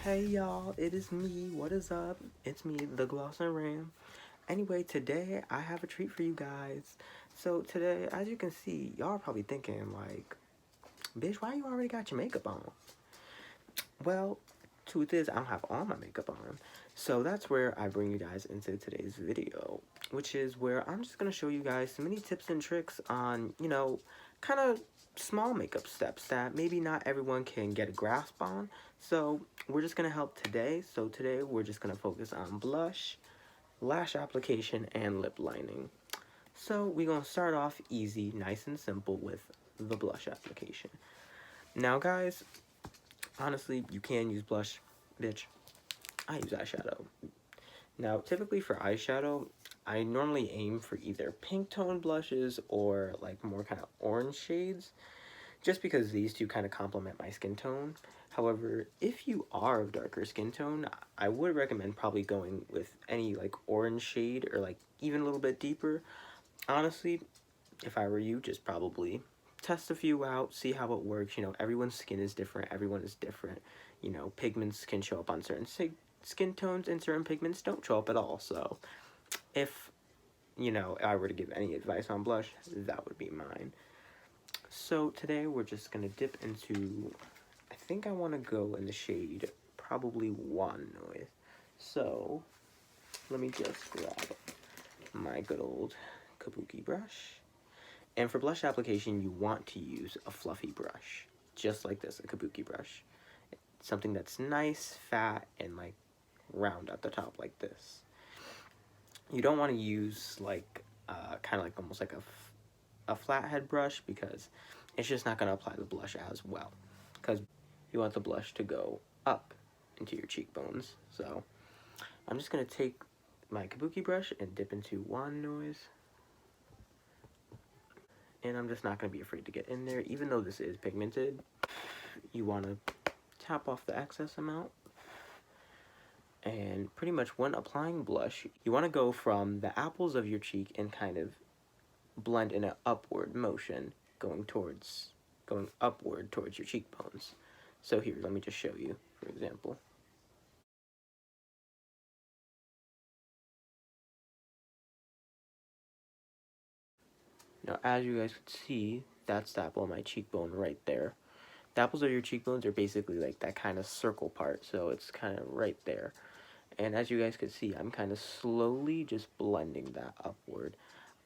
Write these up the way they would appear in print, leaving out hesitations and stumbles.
Hey y'all, it is me. What is up? It's me, the Gloss and Ram. Anyway, today I have a treat for you guys. So today, as you can see, y'all are probably thinking like, bitch, why you already got your makeup on? Well, truth is, I don't have all my makeup on. So that's where I bring you guys into today's video, which is where I'm just gonna show you guys so many tips and tricks on, kind of small makeup steps that maybe not everyone can get a grasp on. So we're just gonna help today. So today we're just gonna focus on blush, lash application, and lip lining. So we're gonna start off easy, nice and simple with the blush application. Now guys, honestly, you can use blush, bitch. I use eyeshadow. Now, typically for eyeshadow, I normally aim for either pink tone blushes or like more kind of orange shades, just because these two kind of complement my skin tone. However, if you are of darker skin tone, I would recommend probably going with any like orange shade or like even a little bit deeper. Honestly, if I were you, just probably test a few out, see how it works. Everyone's skin is different, everyone is different. Pigments can show up on certain skin tones and certain pigments don't show up at all. So if, I were to give any advice on blush, that would be mine. So today we're just going to dip into, I think I want to go in the shade probably One Noise. So let me just grab my good old kabuki brush. And for blush application, you want to use a fluffy brush, just like this, a kabuki brush. Something that's nice, fat, and like round at the top like this. You don't want to use like kind of like almost like a flathead brush, because it's just not going to apply the blush as well, because you want the blush to go up into your cheekbones. So I'm just going to take my kabuki brush and dip into One Noise. And I'm just not going to be afraid to get in there. Even though this is pigmented, you want to tap off the excess amount. And pretty much when applying blush, you want to go from the apples of your cheek and kind of blend in an upward motion, going upward towards your cheekbones. So here, let me just show you, for example. Now, as you guys can see, that's the apple of my cheekbone right there. The apples of your cheekbones are basically like that kind of circle part, so it's kind of right there. And as you guys can see, I'm kind of slowly just blending that upward.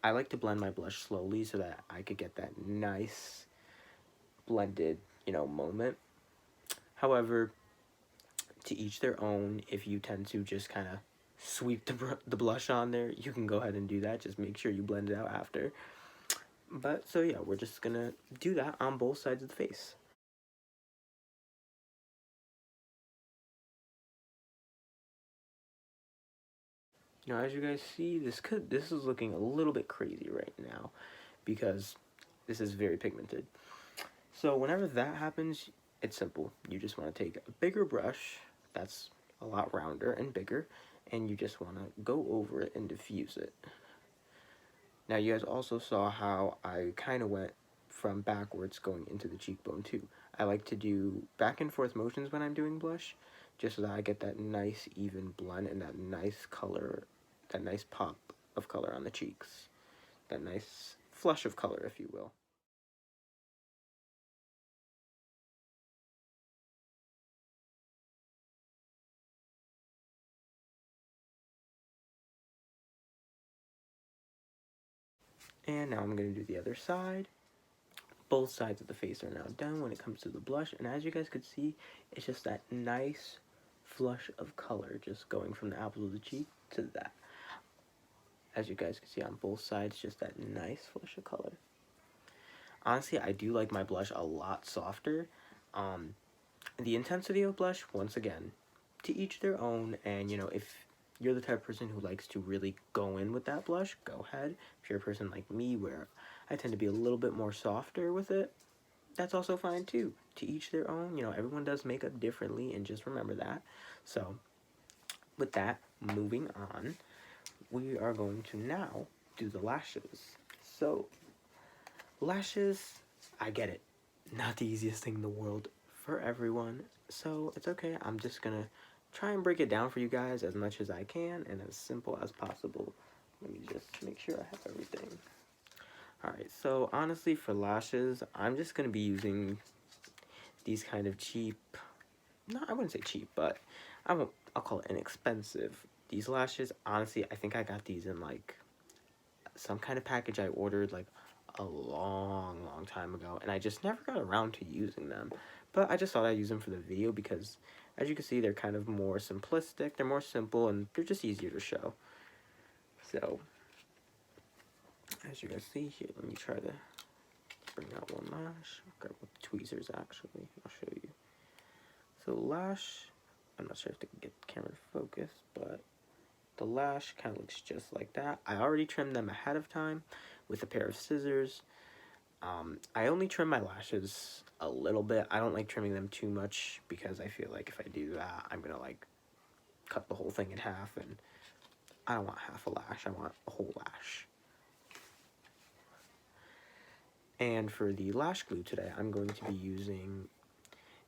I like to blend my blush slowly so that I could get that nice blended, moment. However, to each their own. If you tend to just kind of sweep the blush on there, you can go ahead and do that. Just make sure you blend it out after. But so yeah, we're just gonna do that on both sides of the face. As you guys see, this is looking a little bit crazy right now because this is very pigmented. So whenever that happens, it's simple. You just want to take a bigger brush that's a lot rounder and bigger, and you just want to go over it and diffuse it. Now you guys also saw how I kind of went from backwards going into the cheekbone too. I like to do back and forth motions when I'm doing blush, just so that I get that nice even blend and that nice color, that nice pop of color on the cheeks. That nice flush of color, if you will. And now I'm going to do the other side. Both sides of the face are now done when it comes to the blush. And as you guys could see, it's just that nice flush of color just going from the apple of the cheek to that. As you guys can see on both sides, just that nice flush of color. Honestly, I do like my blush a lot softer. Um, the intensity of blush, once again, to each their own. And, if you're the type of person who likes to really go in with that blush, go ahead. If you're a person like me, where I tend to be a little bit more softer with it, that's also fine too. To each their own. Everyone does makeup differently, and just remember that. So, with that, moving on, we are going to now do the lashes. So, lashes, I get it. Not the easiest thing in the world for everyone. So it's okay. I'm just gonna try and break it down for you guys as much as I can and as simple as possible. Let me just make sure I have everything. Alright, so honestly for lashes, I'm just gonna be using these kind of cheap, no, I wouldn't say cheap, but I'll call it inexpensive. These lashes, honestly, I think I got these in like some kind of package I ordered like a long time ago, and I just never got around to using them. But I just thought I'd use them for the video because, as you can see, they're kind of more simplistic, they're more simple, and they're just easier to show. So, as you guys see here, let me try to bring out one lash. I'll grab with tweezers actually, I'll show you. So lash, I'm not sure if they can get the camera to focus, but the lash kind of looks just like that. I already trimmed them ahead of time with a pair of scissors. I only trim my lashes a little bit. I don't like trimming them too much because I feel like if I do that, I'm gonna like cut the whole thing in half, and I don't want half a lash, I want a whole lash. And for the lash glue today, I'm going to be using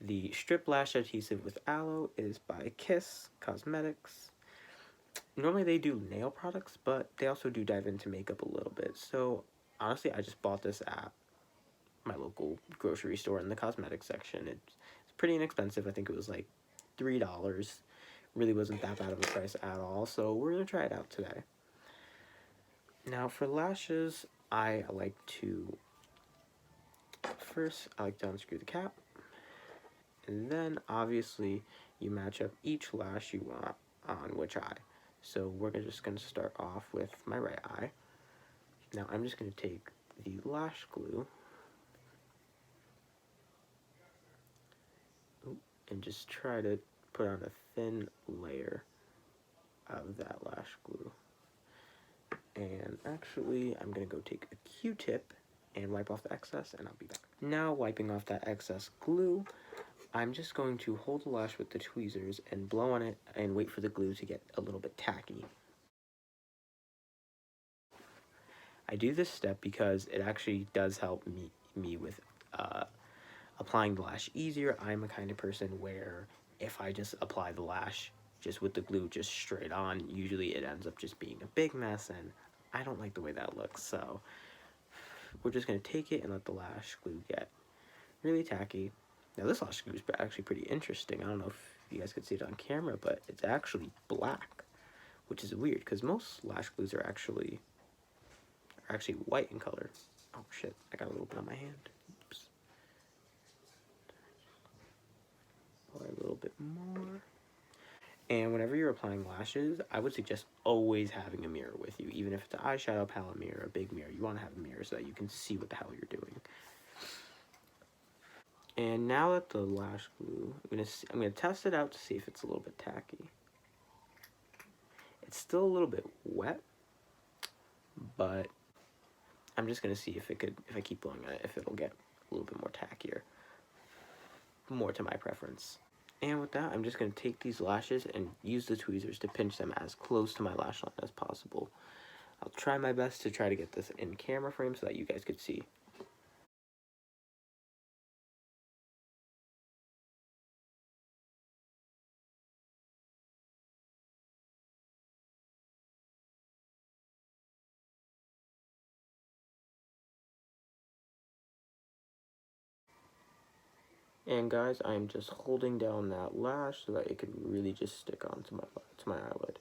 the Strip Lash Adhesive with Aloe. It is by Kiss Cosmetics. Normally they do nail products, but they also do dive into makeup a little bit. So honestly, I just bought this at my local grocery store in the cosmetics section. It's pretty inexpensive. I think it was like $3. Really wasn't that bad of a price at all. So we're gonna try it out today. Now for lashes, I like to unscrew the cap, and then obviously you match up each lash you want on which eye. So we're just gonna start off with my right eye. Now I'm just gonna take the lash glue and just try to put on a thin layer of that lash glue. And actually, I'm gonna go take a Q-tip and wipe off the excess, and I'll be back. Now, wiping off that excess glue, I'm just going to hold the lash with the tweezers and blow on it and wait for the glue to get a little bit tacky. I do this step because it actually does help me with applying the lash easier. I'm a kind of person where if I just apply the lash just with the glue just straight on, usually it ends up just being a big mess, and I don't like the way that looks. So we're just going to take it and let the lash glue get really tacky. Now this lash glue is actually pretty interesting. I don't know if you guys could see it on camera, but it's actually black, which is weird because most lash glues are actually white in color. Oh shit, I got a little bit on my hand. Oops. Apply a little bit more. And whenever you're applying lashes, I would suggest always having a mirror with you. Even if it's an eyeshadow palette mirror, a big mirror, you want to have a mirror so that you can see what the hell you're doing. And now that the lash glue, I'm gonna test it out to see if it's a little bit tacky. It's still a little bit wet, but I'm just gonna see if I keep blowing on it, if it'll get a little bit more tackier, more to my preference. And with that, I'm just gonna take these lashes and use the tweezers to pinch them as close to my lash line as possible. I'll try my best to try to get this in camera frame so that you guys could see. And guys, I'm just holding down that lash so that it could really just stick onto my eyelid.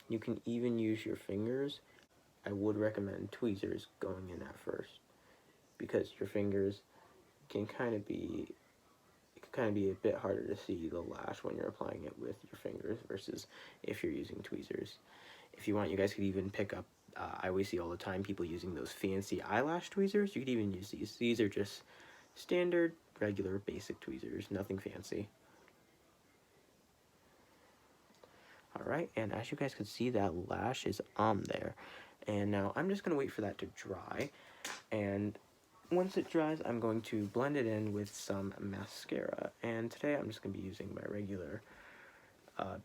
You can even use your fingers. I would recommend tweezers going in at first because your fingers can kind of be a bit harder to see the lash when you're applying it with your fingers versus if you're using tweezers. If you want, you guys could even pick up, I always see all the time people using those fancy eyelash tweezers. You could even use these. These are just standard, regular, basic tweezers, nothing fancy. Alright, and as you guys can see, that lash is on there. And now I'm just going to wait for that to dry. And once it dries, I'm going to blend it in with some mascara. And today I'm just going to be using my regular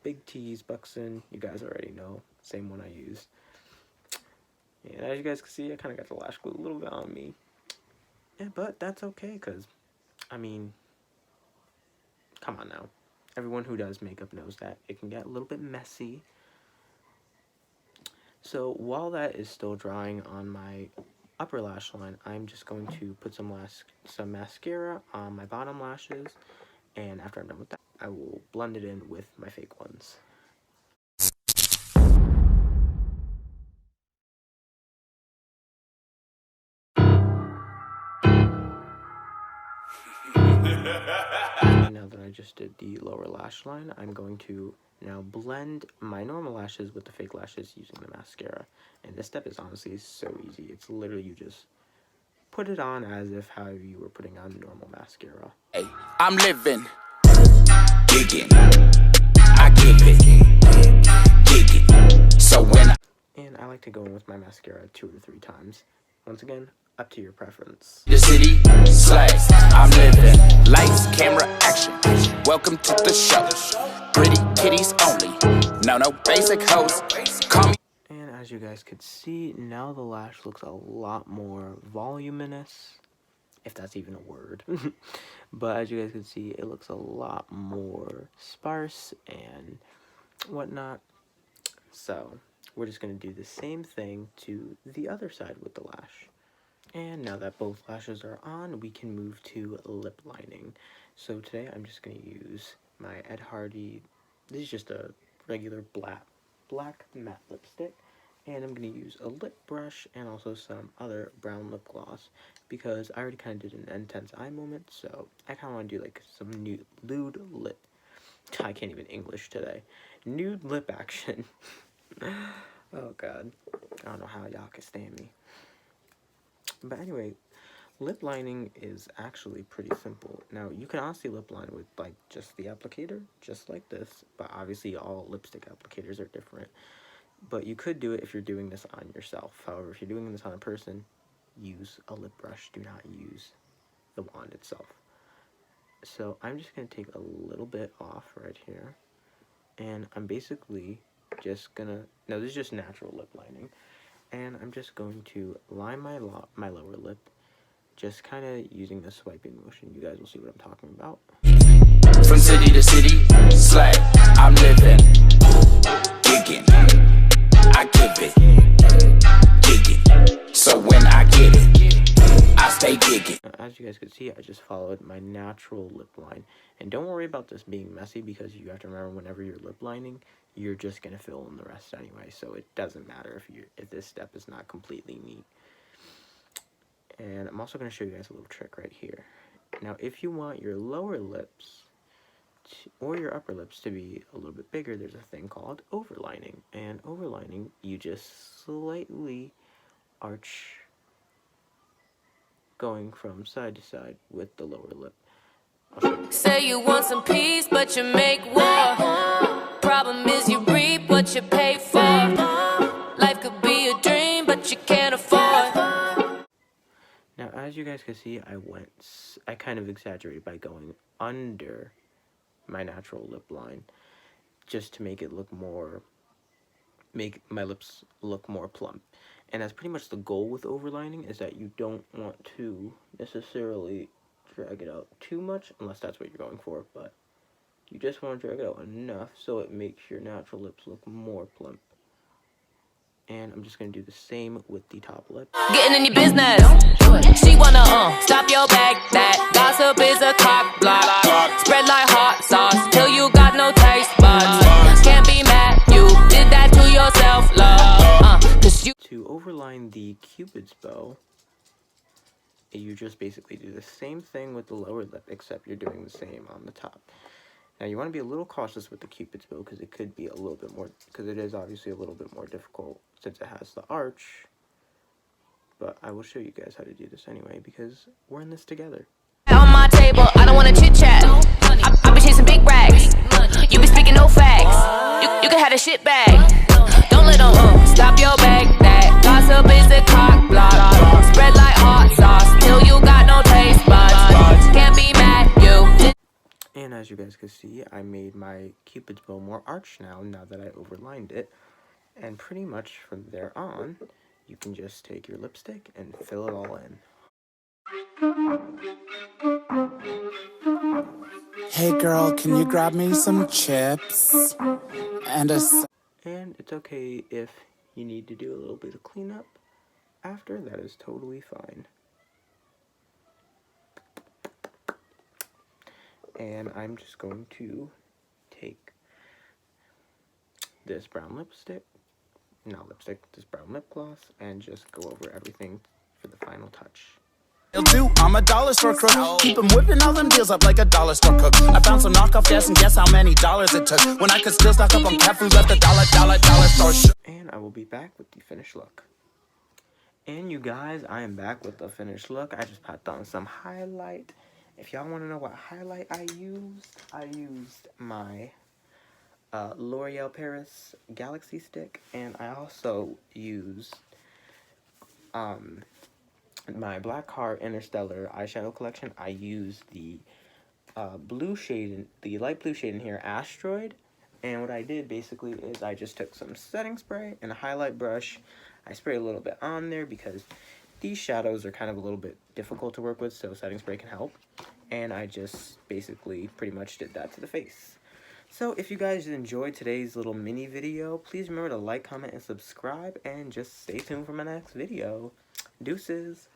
Big T's Buxom. You guys already know, same one I used. And as you guys can see, I kind of got the lash glue a little bit on me. but that's okay, because, I mean, come on now. Everyone who does makeup knows that it can get a little bit messy. So while that is still drying on my upper lash line, I'm just going to put some mascara on my bottom lashes, and after I'm done with that, I will blend it in with my fake ones. Now that I just did the lower lash line, I'm going to now blend my normal lashes with the fake lashes using the mascara. And this step is honestly so easy. It's literally you just put it on as if how you were putting on normal mascara. Hey, I'm living, gigging, I give it, gigging. So when And I like to go in with my mascara 2 or 3 times. Once again, up to your preference. the city slags, I'm living. Lights, camera, action. Welcome to the show. Pretty kitties only. No basic hoes. Call me. And as you guys could see, now the lash looks a lot more voluminous, if that's even a word. But as you guys can see, it looks a lot more sparse and whatnot. So we're just going to do the same thing to the other side with the lash. And now that both lashes are on, we can move to lip lining. So today I'm just going to use my Ed Hardy, this is just a regular black matte lipstick. And I'm going to use a lip brush and also some other brown lip gloss, because I already kind of did an intense eye moment, so I kind of want to do like some nude lip. I can't even English today. Nude lip action. Oh god. I don't know how y'all can stand me. But anyway, lip lining is actually pretty simple. Now, you can honestly lip line with like just the applicator, just like this, but obviously all lipstick applicators are different. But you could do it if you're doing this on yourself. However, if you're doing this on a person, use a lip brush. Do not use the wand itself. So I'm just going to take a little bit off right here. And I'm basically just going to... No, this is just natural lip lining. And I'm just going to line my lower lip, just kind of using the swiping motion. You guys will see what I'm talking about. From city to city, slag, I'm living, gigging, I give it, gigging. So when I get it, I stay gigging. As you guys could see, I just followed my natural lip line. And don't worry about this being messy, because you have to remember, whenever you're lip lining, you're just going to fill in the rest anyway. So it doesn't matter if this step is not completely neat. And I'm also going to show you guys a little trick right here. Now, if you want your lower lips or your upper lips to be a little bit bigger, there's a thing called overlining. And overlining, you just slightly arch, going from side to side with the lower lip. Say you want some peace, but you make war. Problem is you reap what you pay for. Life could be a dream, but you can't afford. Now, as you guys can see, I kind of exaggerated by going under my natural lip line, just to make my lips look more plump. And that's pretty much the goal with overlining, is that you don't want to necessarily drag it out too much, unless that's what you're going for, but you just want to drag it out enough so it makes your natural lips look more plump. And I'm just going to do the same with the top lip. Getting in your business. She wanna stop your bag. That gossip is a cock block. Spread like hot sauce till you got no taste buds. Can't be mad, you did that to yourself, love. Cause you... To overline the Cupid's bow, you just basically do the same thing with the lower lip, except you're doing the same on the top. Now, you want to be a little cautious with the Cupid's bow, because it could be a little bit more, because it is obviously a little bit more difficult since it has the arch. But I will show you guys how to do this anyway, because we're in this together. On my table, I don't wanna chit chat. I be chasing big rags. You be speaking no facts. You can have the shit bag. Don't let them stop your bag. That gossip is a cock block. Spread like hot sauce till you got no taste buds. Can't be mad, you. And as you guys can see, I made my Cupid's bow more arched now that I overlined it. And pretty much from there on, you can just take your lipstick and fill it all in. Hey girl, can you grab me some chips? And And it's okay if you need to do a little bit of cleanup after, that is totally fine. And I'm just going to take this brown lipstick, this brown lip gloss, and just go over everything for the final touch. I'm a dollar store crook. Keep 'em whipping all them deals up like a dollar store cook. I found some knockoff gas and guess how many dollars it took. When I could still stock up on cat food, left a dollar store. And I will be back with the finished look. And you guys, I am back with the finished look. I just popped on some highlight. If y'all want to know what highlight I used my L'Oreal Paris Galaxy Stick, and I also used my Black Heart Interstellar eyeshadow collection. I used the blue shade, the light blue shade in here, Asteroid. And what I did basically is I just took some setting spray and a highlight brush. I sprayed a little bit on there because these shadows are kind of a little bit difficult to work with, so setting spray can help. And I just basically pretty much did that to the face. So if you guys enjoyed today's little mini video, please remember to like, comment, and subscribe, and just stay tuned for my next video. Deuces.